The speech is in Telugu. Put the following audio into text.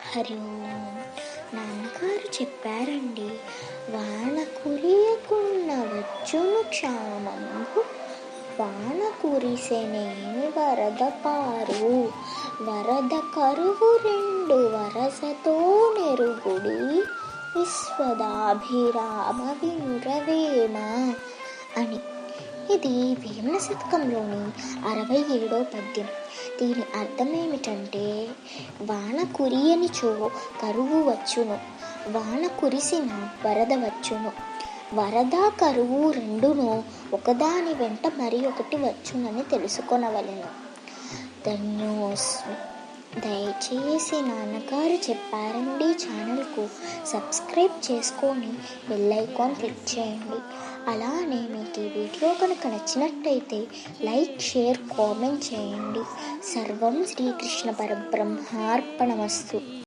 హరి ఓం. నాన్నగారు చెప్పారండి, వాన కురియకున్న వచ్చును క్షామంబు, వాన కురిసెనేమి వరద పారు, వరద కరువు రెండు వరసతో నెరుగుడి, విశ్వదాభిరామ వినురవేమ అని. ఇది వేమన శతకంలోని 67వ పద్యం. దీని అర్థం ఏమిటంటే, వాన కురియనిచో కరువు వచ్చును, వాన కురిసిన వరద వచ్చును, వరద కరువు రెండును ఒకదాని వెంట మరి ఒకటి వచ్చునని తెలుసుకొనవలెను. ధన్యోస్మి. దయచేసి నాన్నగారు చెప్పారండి ఛానల్కు సబ్స్క్రైబ్ చేసుకొని బెల్ ఐకాన్ క్లిక్ చేయండి. అలానే మీకు ఈ వీడియో కనుక నచ్చినట్టయితే లైక్, షేర్, కామెంట్ చేయండి. సర్వం శ్రీకృష్ణ పరబ్రహ్మార్పణమస్తు.